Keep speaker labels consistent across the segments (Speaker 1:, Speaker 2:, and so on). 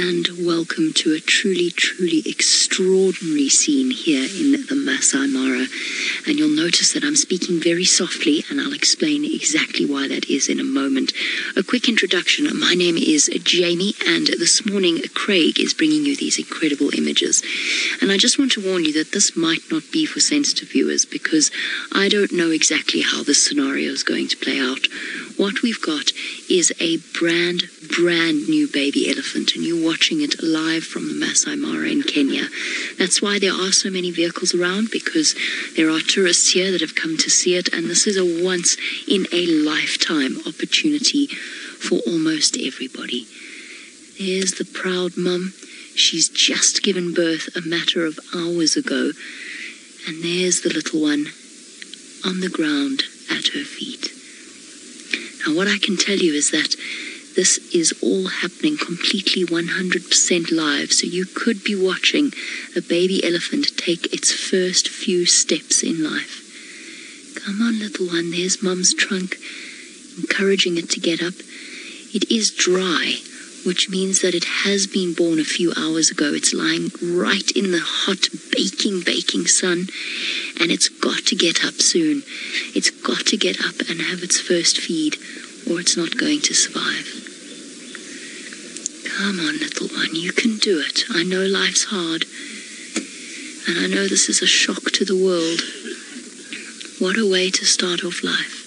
Speaker 1: And welcome to a truly, truly extraordinary scene here in the Masai Mara. And you'll notice that I'm speaking very softly, and I'll explain exactly why that is in a moment. A quick introduction. My name is Jamie, and this morning Craig is bringing you these incredible images. And I just want to warn you that this might not be for sensitive viewers, because I don't know exactly how this scenario is going to play out. What we've got is a brand new baby elephant, and you're watching it live from the Masai Mara in Kenya. That's why there are so many vehicles around, because there are tourists here that have come to see it, and this is a once-in-a-lifetime opportunity for almost everybody. There's the proud mum. She's just given birth a matter of hours ago, and there's the little one on the ground at her feet. Now, what I can tell you is that this is all happening completely 100% live, so you could be watching a baby elephant take its first few steps in life. Come on, little one, there's mum's trunk, encouraging it to get up. It is dry, which means that it has been born a few hours ago. It's lying right in the hot, baking sun, and it's got to get up soon. It's got to get up and have its first feed, or it's not going to survive. Come on, little one, you can do it. I know life's hard, and I know this is a shock to the world. What a way to start off life.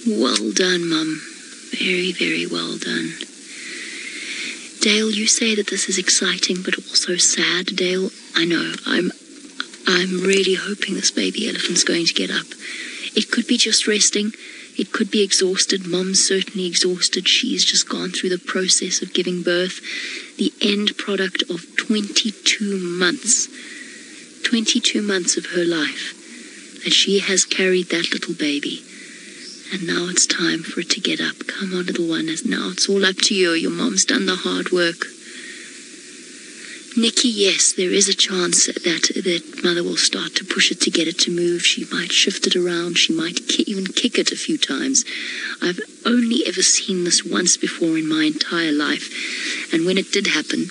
Speaker 1: Well done, Mum. Very, very well done. Dale, you say that this is exciting but also sad. Dale, I know, I'm really hoping this baby elephant's going to get up. It could be just resting. It could be exhausted. Mom's certainly exhausted. She's just gone through the process of giving birth. The end product of 22 months. 22 months of her life that she has carried that little baby. And now it's time for it to get up. Come on, little one. Now it's all up to you. Your mom's done the hard work. Nikki, yes, there is a chance that mother will start to push it to get it to move. She might shift it around. She might even kick it a few times. I've only ever seen this once before in my entire life. And when it did happen,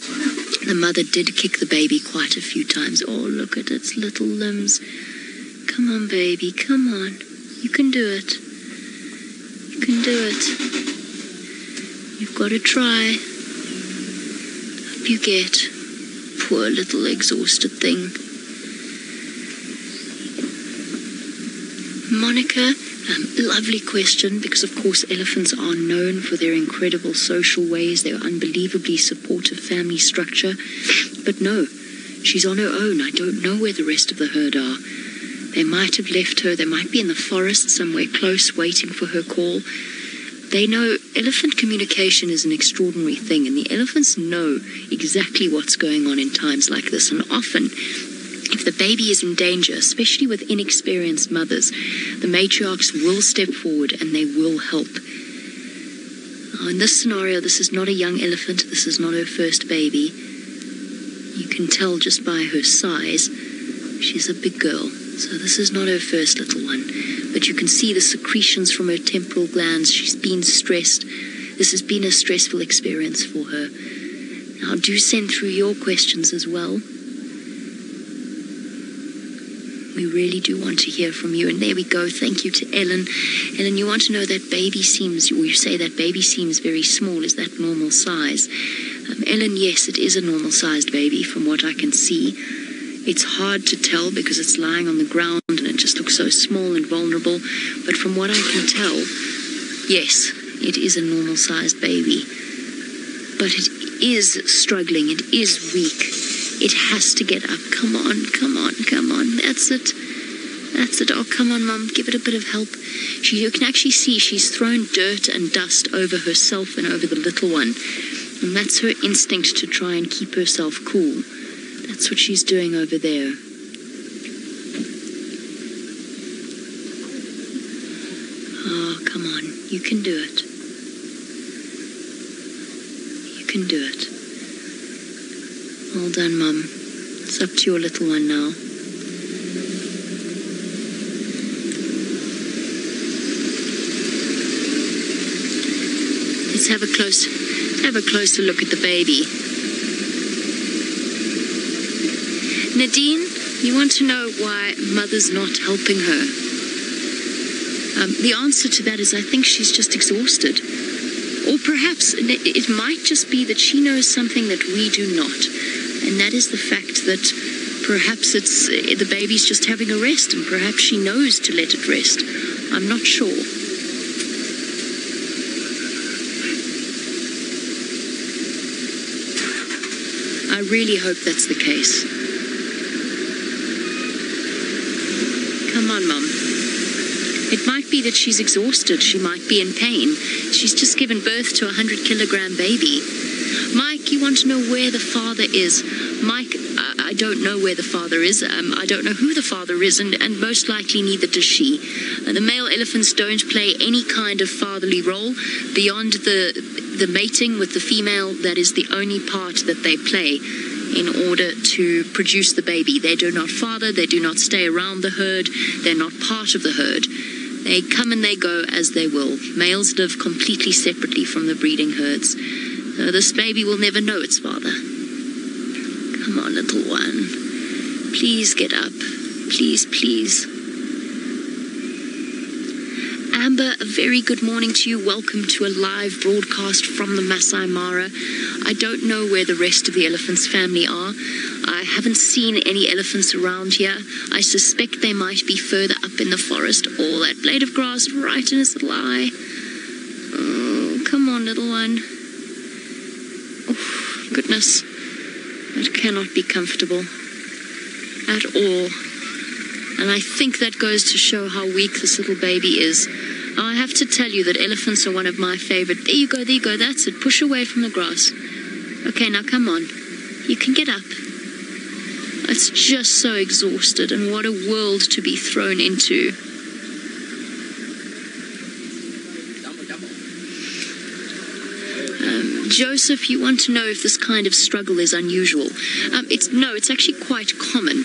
Speaker 1: the mother did kick the baby quite a few times. Oh, look at its little limbs. Come on, baby, come on. You can do it. You can do it. You've got to try. Up you get. Poor little exhausted thing. Monica, lovely question, because of course elephants are known for their incredible social ways, their unbelievably supportive family structure. But no, she's on her own. I don't know where the rest of the herd are. They might have left her. They might be in the forest somewhere close waiting for her call. They know elephant communication is an extraordinary thing, and the elephants know exactly what's going on in times like this. And often, if the baby is in danger, especially with inexperienced mothers, the matriarchs will step forward and they will help. Now, in this scenario, this is not a young elephant. This is not her first baby. You can tell just by her size, she's a big girl. So this is not her first little one. But you can see the secretions from her temporal glands. She's been stressed. This has been a stressful experience for her. Now, do send through your questions as well. We really do want to hear from you. And there we go. Thank you to Ellen. Ellen, you want to know that baby seems, or you say that baby seems very small. Is that normal size? Ellen, yes, it is a normal-sized baby from what I can see. It's hard to tell because it's lying on the ground and it just looks so small and vulnerable. But from what I can tell, yes, it is a normal-sized baby. But it is struggling. It is weak. It has to get up. Come on, come on, come on. That's it. That's it. Oh, come on, Mum. Give it a bit of help. You can actually see she's thrown dirt and dust over herself and over the little one. And that's her instinct to try and keep herself cool. That's what she's doing over there. Oh, come on. You can do it. You can do it. Well done, Mum. It's up to your little one now. Let's have a closer look at the baby. Nadine, you want to know why Mother's not helping her? The answer to that is I think she's just exhausted. Or perhaps it might just be that she knows something that we do not. And that is the fact that perhaps it's the baby's just having a rest, and perhaps she knows to let it rest. I'm not sure. I really hope that's the case. Come on, Mum. It might be that she's exhausted. She might be in pain. She's just given birth to a 100-kilogram baby. Mike, you want to know where the father is? Mike, I don't know where the father is. I don't know who the father is, and most likely neither does she. The male elephants don't play any kind of fatherly role beyond the mating with the female. That is the only part that they play in order to produce the baby. They do not father. They do not stay around the herd. They're not part of the herd. They come and they go as they will. Males live completely separately from the breeding herds. So this baby will never know its father. Come on, little one. Please get up. Please, please. Amber, a very good morning to you. Welcome to a live broadcast from the Masai Mara. I don't know where the rest of the elephants' family are. I haven't seen any elephants around here. I suspect they might be further up in the forest. Oh, that blade of grass right in his little eye. Oh, come on, little one. Oh, goodness. That cannot be comfortable at all. And I think that goes to show how weak this little baby is. I have to tell you that elephants are one of my favorite. There you go, that's it. Push away from the grass. Okay, now come on. You can get up. It's just so exhausted, and what a world to be thrown into. Joseph, you want to know if this kind of struggle is unusual. It's actually quite common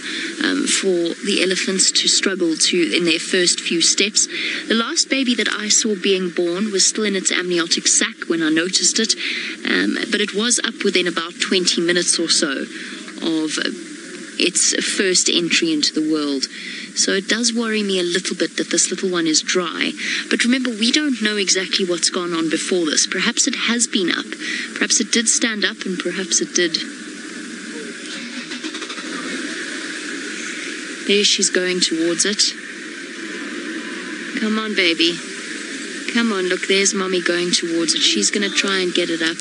Speaker 1: for the elephants to struggle in their first few steps. The last baby that I saw being born was still in its amniotic sac when I noticed it, but it was up within about 20 minutes or so of its first entry into the world. So it does worry me a little bit that this little one is dry. But remember, we don't know exactly what's gone on before this. Perhaps it has been up. Perhaps it did stand up, and perhaps it did. There she's going towards it. Come on, baby. Come on, look, there's Mommy going towards it. She's going to try and get it up.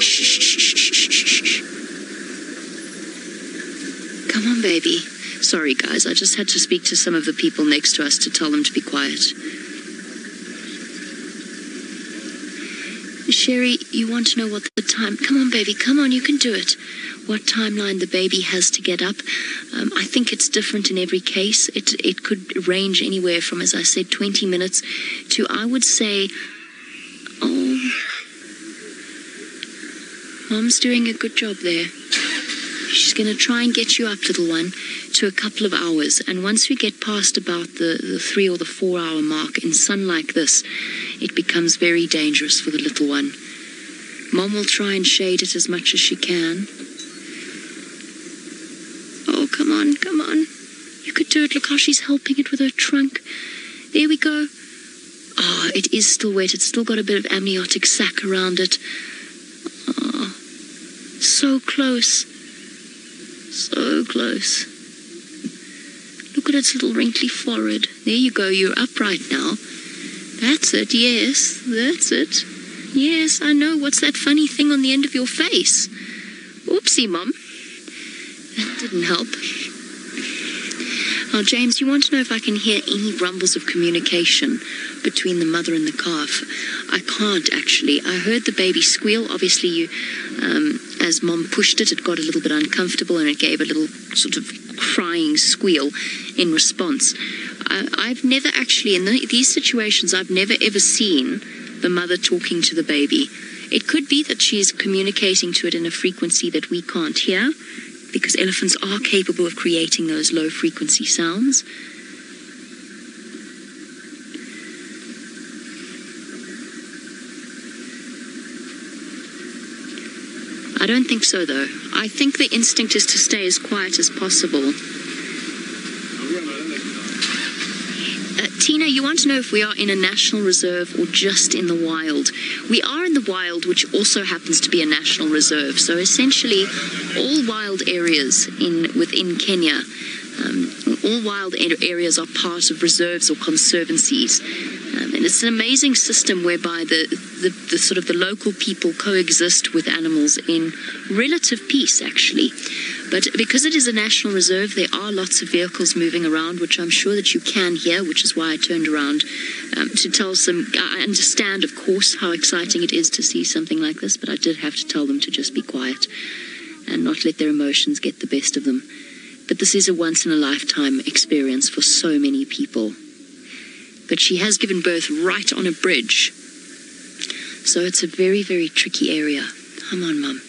Speaker 1: Shh, shh, shh, shh, shh, shh. Come on, baby. Sorry, guys, I just had to speak to some of the people next to us to tell them to be quiet. Sherry, you want to know what the time... Come on, baby, come on, you can do it. What timeline the baby has to get up. I think it's different in every case. It could range anywhere from, as I said, 20 minutes to, I would say... Oh... Mom's doing a good job there. She's going to try and get you up, little one, to a couple of hours. And once we get past about the 3 or the 4 hour mark in sun like this, it becomes very dangerous for the little one. Mom will try and shade it as much as she can. Oh, come on, come on. You could do it. Look how she's helping it with her trunk. There we go. Oh, it is still wet. It's still got a bit of amniotic sac around it. Oh, so close. So close. Look at its little wrinkly forehead. There you go, you're upright now. That's it, yes, that's it. Yes, I know, what's that funny thing on the end of your face? Oopsie, Mom. That didn't help. Now, James, you want to know if I can hear any rumbles of communication between the mother and the calf? I can't, actually. I heard the baby squeal. Obviously, as Mom pushed it, it got a little bit uncomfortable and it gave a little sort of crying squeal in response. I've never actually, in these situations, I've never ever seen the mother talking to the baby. It could be that she's communicating to it in a frequency that we can't hear, because elephants are capable of creating those low-frequency sounds. I don't think so, though. I think the instinct is to stay as quiet as possible. Tina, you want to know if we are in a national reserve or just in the wild? We are in the wild, which also happens to be a national reserve. So essentially, all wild areas within Kenya, all wild areas are part of reserves or conservancies. And it's an amazing system whereby the sort of the local people coexist with animals in relative peace, actually. But because it is a national reserve, there are lots of vehicles moving around, which I'm sure that you can hear, which is why I turned around to tell some. I understand, of course, how exciting it is to see something like this, but I did have to tell them to just be quiet and not let their emotions get the best of them. But this is a once-in-a-lifetime experience for so many people. But she has given birth right on a bridge. So it's a very, very tricky area. Come on, Mum.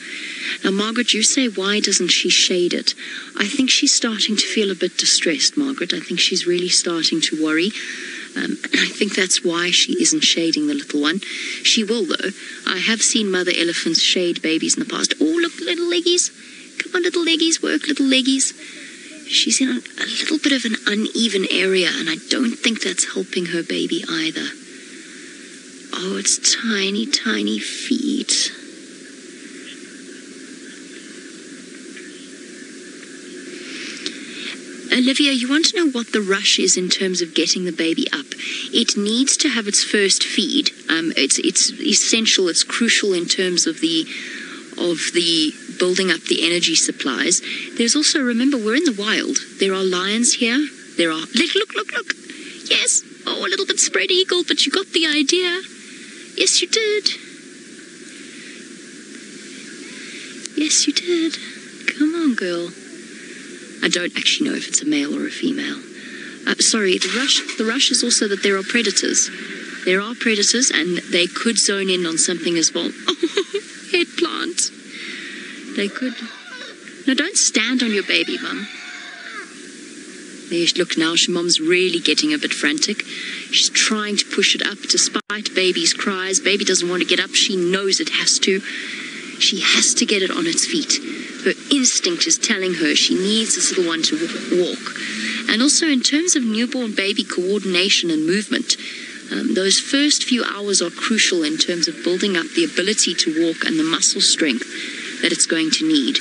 Speaker 1: Now, Margaret, you say, why doesn't she shade it? I think she's starting to feel a bit distressed, Margaret. I think she's really starting to worry. I think that's why she isn't shading the little one. She will, though. I have seen mother elephants shade babies in the past. Oh, look, little leggies. Come on, little leggies, work, little leggies. She's in a little bit of an uneven area, and I don't think that's helping her baby either. Oh, it's tiny, tiny feet. Olivia, you want to know what the rush is in terms of getting the baby up? It needs to have its first feed. It's essential. It's crucial in terms of the building up the energy supplies. There's also, remember, we're in the wild. There are lions here. There are look. Yes. Oh, a little bit spread eagle, but you got the idea. Yes, you did. Yes, you did. Come on, girl. I don't actually know if it's a male or a female. Sorry, the rush is also that there are predators. There are predators, and they could zone in on something as well. Oh, head plant. They could. No, don't stand on your baby, Mum. There, look now, Mom's really getting a bit frantic. She's trying to push it up despite baby's cries. Baby doesn't want to get up. She knows it has to. She has to get it on its feet. Her instinct is telling her she needs this little one to walk. And also in terms of newborn baby coordination and movement, those first few hours are crucial in terms of building up the ability to walk and the muscle strength that it's going to need.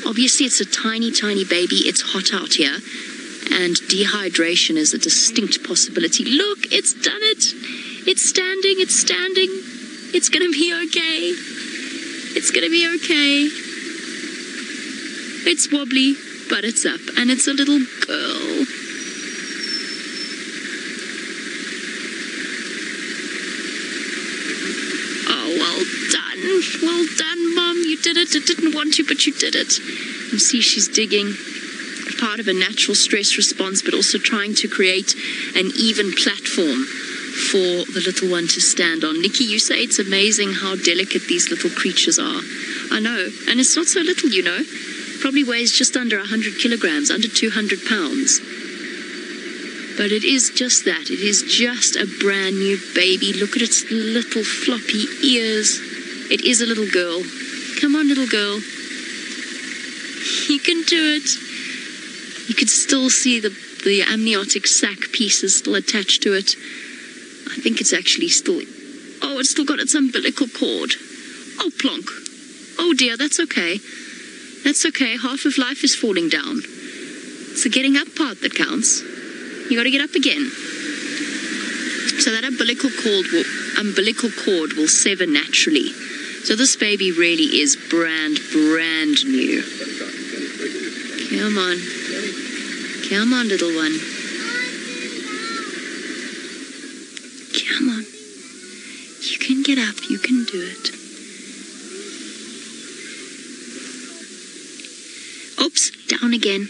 Speaker 1: Obviously, it's a tiny, tiny baby. It's hot out here, and dehydration is a distinct possibility. Look, it's done it. It's standing. It's going to be okay. It's going to be okay. It's wobbly, but it's up, and it's a little girl. Oh, well done, Mum. You did it. It didn't want to, but you did it. You see, she's digging. Part of a natural stress response, but also trying to create an even platform for the little one to stand on. Nikki, you say it's amazing how delicate these little creatures are. I know, and it's not so little, you know. Probably weighs just under 100 kilograms, under 200 pounds. But it is just that. It is just a brand new baby. Look at its little floppy ears. It is a little girl. Come on, little girl. You can do it. You could still see the amniotic sac pieces still attached to it. I think it's actually still... Oh, it's still got its umbilical cord. Oh, plonk. Oh, dear, that's okay. That's okay. Half of life is falling down. It's the getting up part that counts. You got to get up again. So that umbilical cord will sever naturally. So this baby really is brand new. Come on. Come on, little one. Come on. You can get up. You can do it. Oops, down again.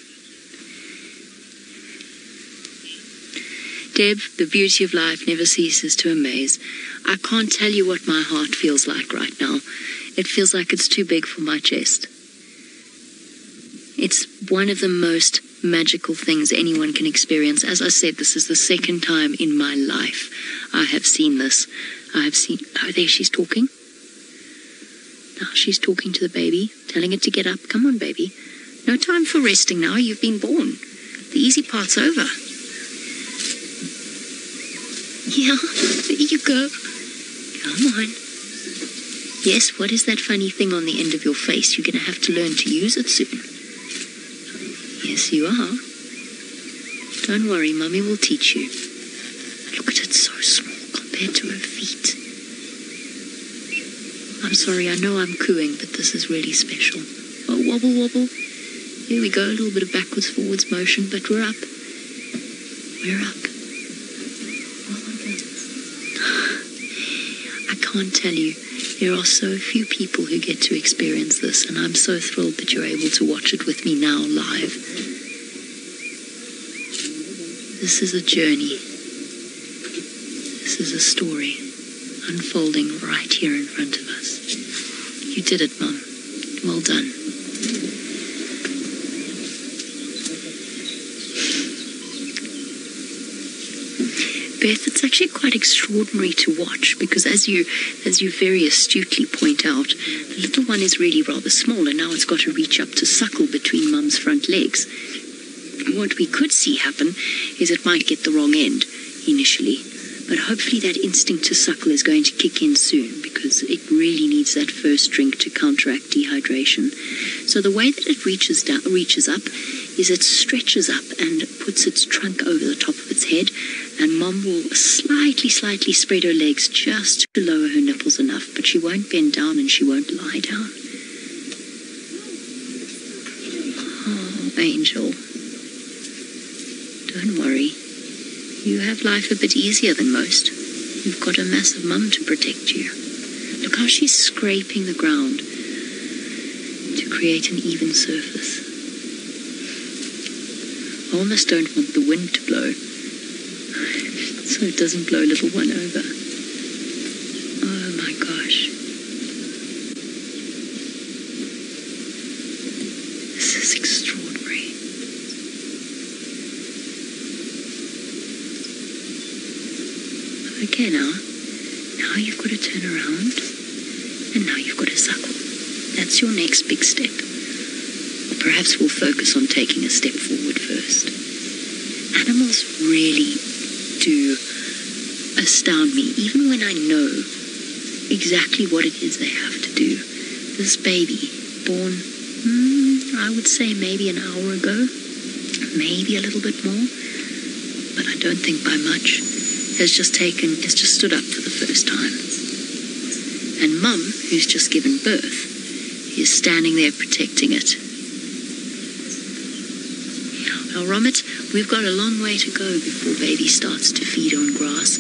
Speaker 1: Deb, the beauty of life never ceases to amaze. I can't tell you what my heart feels like right now. It feels like it's too big for my chest. It's one of the most magical things anyone can experience. As I said, this is the second time in my life I have seen this. I have seen... Oh, there she's talking. Now she's talking to the baby, telling it to get up. Come on, baby. No time for resting now. You've been born. The easy part's over. Yeah, there you go. Come on. Yes, what is that funny thing on the end of your face? You're going to have to learn to use it soon. Yes, you are. Don't worry, Mummy will teach you. Look at it, so small compared to her feet. I'm sorry, I know I'm cooing, but this is really special. Oh, wobble, wobble. Here we go, a little bit of backwards, forwards motion, but we're up. We're up. I can't tell you, there are so few people who get to experience this, and I'm so thrilled that you're able to watch it with me now live. This is a journey. This is a story unfolding right here in front of us. You did it, Mum. Well done. Beth, it's actually quite extraordinary to watch because as you very astutely point out, the little one is really rather small and now it's got to reach up to suckle between Mum's front legs. What we could see happen is it might get the wrong end initially, but hopefully that instinct to suckle is going to kick in soon because it really needs that first drink to counteract dehydration. So the way that it reaches up is it stretches up and puts its trunk over the top of its head, and Mum will slightly spread her legs just to lower her nipples enough, but she won't bend down and she won't lie down. Oh, Angel. Don't worry. You have life a bit easier than most. You've got a massive Mum to protect you. Look how she's scraping the ground to create an even surface. I almost don't want the wind to blow, so it doesn't blow little one over. Oh my gosh. This is extraordinary. Okay, now you've got to turn around, and now you've got to suckle. That's your next big step. Or perhaps we'll focus on taking a step forward first. Animals really do astound me, even when I know exactly what it is they have to do. This baby, born, I would say maybe an hour ago, maybe a little bit more, but I don't think by much, has just stood up for the first time. And Mum, who's just given birth, is standing there protecting it. Now, Romit, we've got a long way to go before baby starts to feed on grass.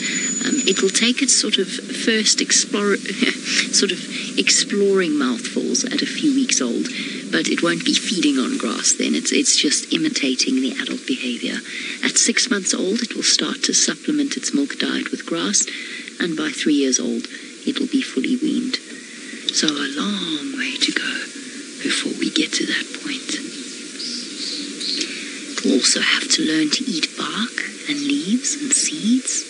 Speaker 1: It will take its sort of first exploring mouthfuls at a few weeks old, but it won't be feeding on grass then. It's just imitating the adult behavior. At 6 months old, it will start to supplement its milk diet with grass, and by 3 years old, it'll be fully weaned. So a long way to go before we get to that point. It'll also have to learn to eat bark and leaves and seeds.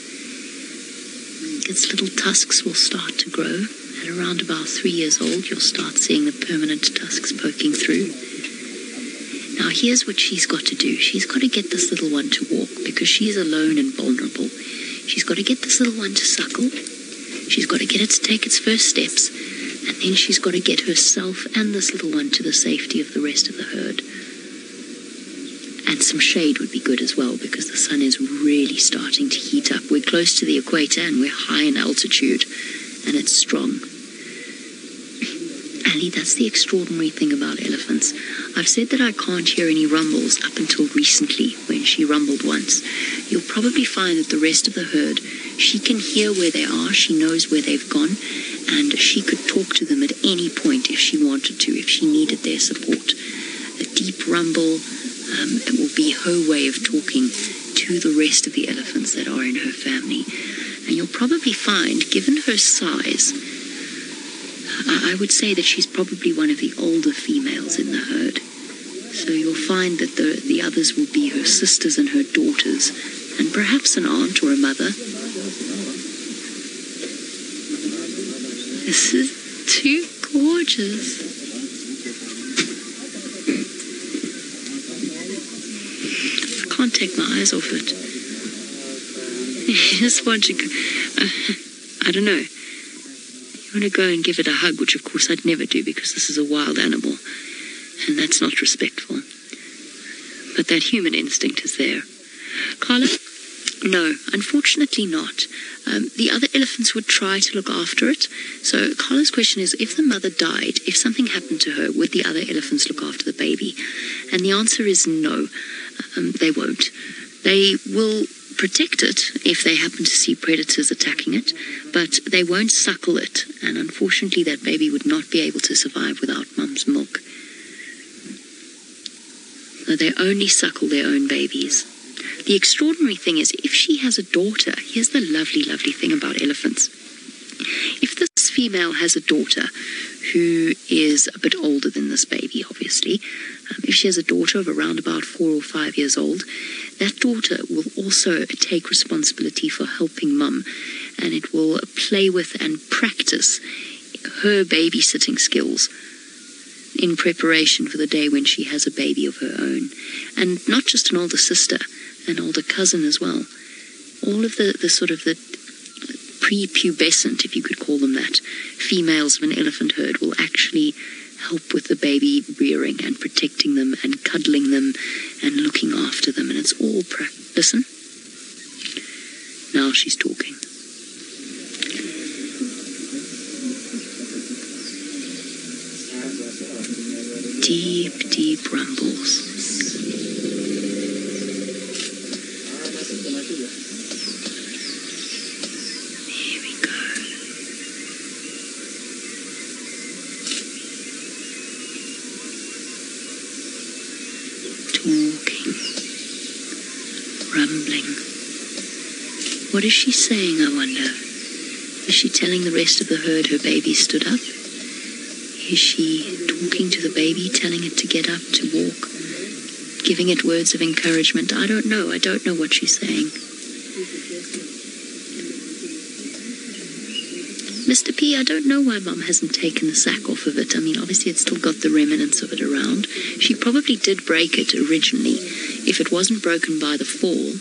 Speaker 1: Its little tusks will start to grow. At around about 3 years old, you'll start seeing the permanent tusks poking through. Now, here's what she's got to do. She's got to get this little one to walk because she's alone and vulnerable. She's got to get this little one to suckle. She's got to get it to take its first steps. And then she's got to get herself and this little one to the safety of the rest of the herd. And some shade would be good as well because the sun is really starting to heat up. We're close to the equator and we're high in altitude, and it's strong. Ali, that's the extraordinary thing about elephants. I've said that I can't hear any rumbles up until recently when she rumbled once. You'll probably find that the rest of the herd, she can hear where they are, she knows where they've gone, and she could talk to them at any point if she wanted to, if she needed their support. A deep rumble, it will be her way of talking to the rest of the elephants that are in her family. And you'll probably find, given her size, I would say that she's probably one of the older females in the herd. So you'll find that the others will be her sisters and her daughters, and perhaps an aunt or a mother. This is too gorgeous. I can't take my eyes off it. I just want to go, I don't know. You want to go and give it a hug, which of course I'd never do because this is a wild animal, and that's not respectful. But that human instinct is there. Carla? No, unfortunately not. The other elephants would try to look after it. So Carla's question is, if the mother died, if something happened to her, would the other elephants look after the baby? And the answer is no, they won't. They will protect it if they happen to see predators attacking it, but they won't suckle it. And unfortunately, that baby would not be able to survive without mum's milk. So they only suckle their own babies. The extraordinary thing is, if she has a daughter, here's the lovely, lovely thing about elephants. If this female has a daughter who is a bit older than this baby, obviously, if she has a daughter of around about 4 or 5 years old, that daughter will also take responsibility for helping mum, and it will play with and practice her babysitting skills in preparation for the day when she has a baby of her own. And not just an older sister, an older cousin as well. All of the sort of the prepubescent, if you could call them that, females of an elephant herd will actually help with the baby rearing and protecting them and cuddling them and looking after them. And it's all Listen. Now she's talking. Deep, deep rumbles. Here we go. Talking. Rumbling. What is she saying, I wonder? Is she telling the rest of the herd her baby stood up? Is she talking to the baby, telling it to get up, to walk, giving it words of encouragement? I don't know. I don't know what she's saying. Mr. P, I don't know why Mum hasn't taken the sack off of it. I mean, obviously it's still got the remnants of it around. She probably did break it originally. If it wasn't broken by the fall,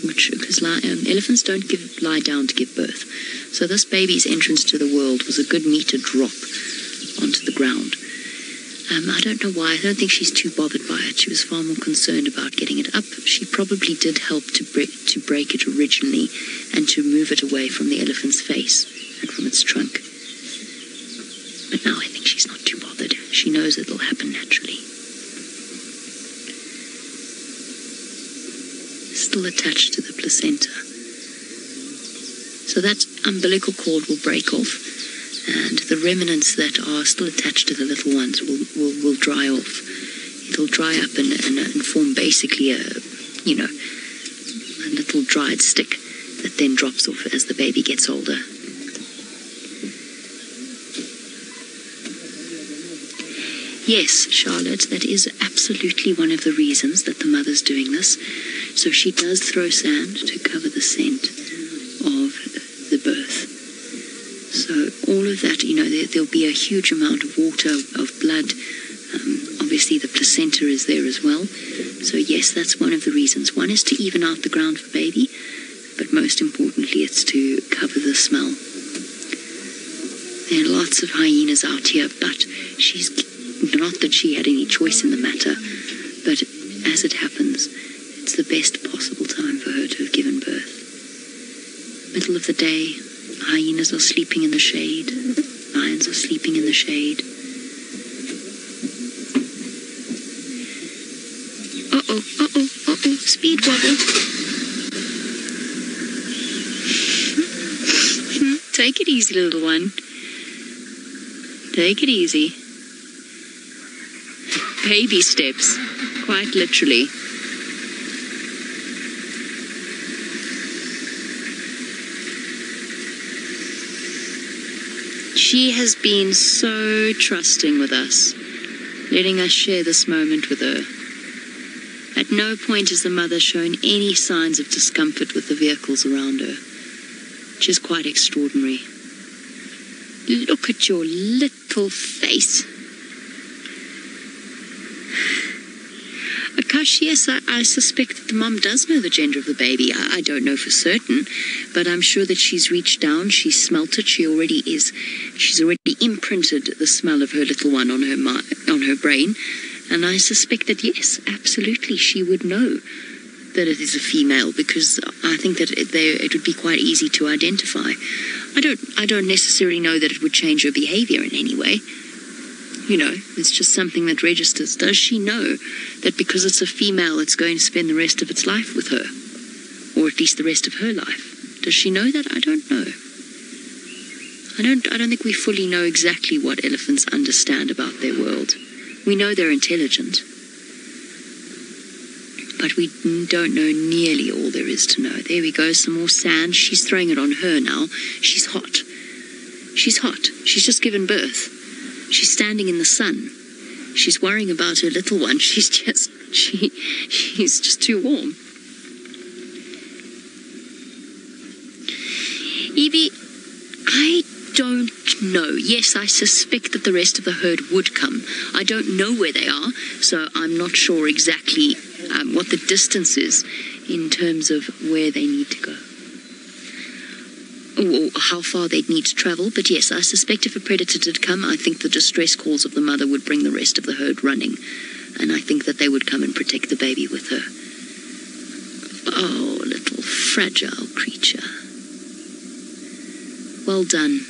Speaker 1: because elephants don't lie down to give birth. So this baby's entrance to the world was a good meter drop onto the ground. I don't know why. I don't think she's too bothered by it. She was far more concerned about getting it up. She probably did help to break it originally and to move it away from the elephant's face and from its trunk. But now I think she's not too bothered. She knows it'll happen naturally. Still attached to the placenta. So that umbilical cord will break off, and the remnants that are still attached to the little ones will dry off. It'll dry up and form basically a little dried stick that then drops off as the baby gets older. Yes, Charlotte, that is absolutely one of the reasons that the mother's doing this. So she does throw sand to cover the scent of the birth. So all of that, there'll be a huge amount of water, of blood. Obviously the placenta is there as well. So yes, that's one of the reasons. One is to even out the ground for baby, but most importantly it's to cover the smell. There are lots of hyenas out here, but she's not that she had any choice in the matter, but as it happens, it's the best possible time for her to have given birth. Middle of the day, hyenas are sleeping in the shade, lions are sleeping in the shade. Uh-oh, speed wobble. Take it easy, little one. Take it easy. Baby steps, quite literally. She has been so trusting with us, letting us share this moment with her. At no point has the mother shown any signs of discomfort with the vehicles around her, which is quite extraordinary. Look at your little face. Akash, yes, I suspect that the mum does know the gender of the baby. I don't know for certain, but I'm sure that she's reached down, she's smelt it, she's already imprinted the smell of her little one on her brain, and I suspect that, yes, absolutely, she would know that it is a female, because I think that it would be quite easy to identify. I don't necessarily know that it would change her behavior in any way. You know, it's just something that registers. Does she know that because it's a female, it's going to spend the rest of its life with her? Or at least the rest of her life? Does she know that? I don't know. I don't think we fully know exactly what elephants understand about their world. We know they're intelligent, but we don't know nearly all there is to know. There we go, some more sand. She's throwing it on her now. She's hot. She's hot. She's just given birth. She's standing in the sun. She's worrying about her little one. She's just too warm. Evie, I don't know. Yes, I suspect that the rest of the herd would come. I don't know where they are, so I'm not sure exactly what the distance is in terms of where they need to go. Or how far they'd need to travel, but yes, I suspect if a predator did come, I think the distress calls of the mother would bring the rest of the herd running, and I think that they would come and protect the baby with her. Oh, little fragile creature. Well done.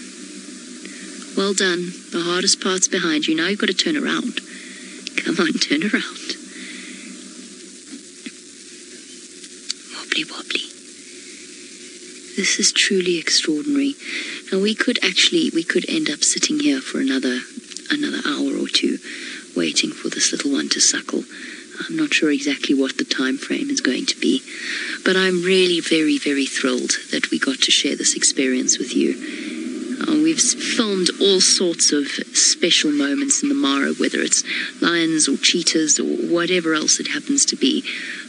Speaker 1: Well done. The hardest part's behind you. Now you've got to turn around. Come on, turn around. Wobbly, wobbly. This is truly extraordinary. And we could end up sitting here for another hour or two, waiting for this little one to suckle. I'm not sure exactly what the time frame is going to be, but I'm really very, very thrilled that we got to share this experience with you. We've filmed all sorts of special moments in the Mara, whether it's lions or cheetahs or whatever else it happens to be.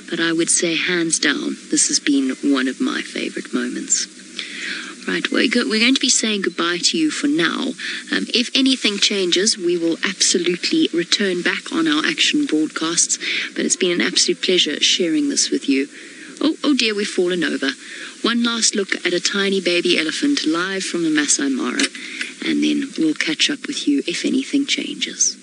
Speaker 1: But I would say, hands down, this has been one of my favorite moments. Right, we're going to be saying goodbye to you for now. If anything changes, we will absolutely return back on our action broadcasts. But it's been an absolute pleasure sharing this with you. Oh dear, we've fallen over. One last look at a tiny baby elephant live from the Masai Mara, and then we'll catch up with you if anything changes.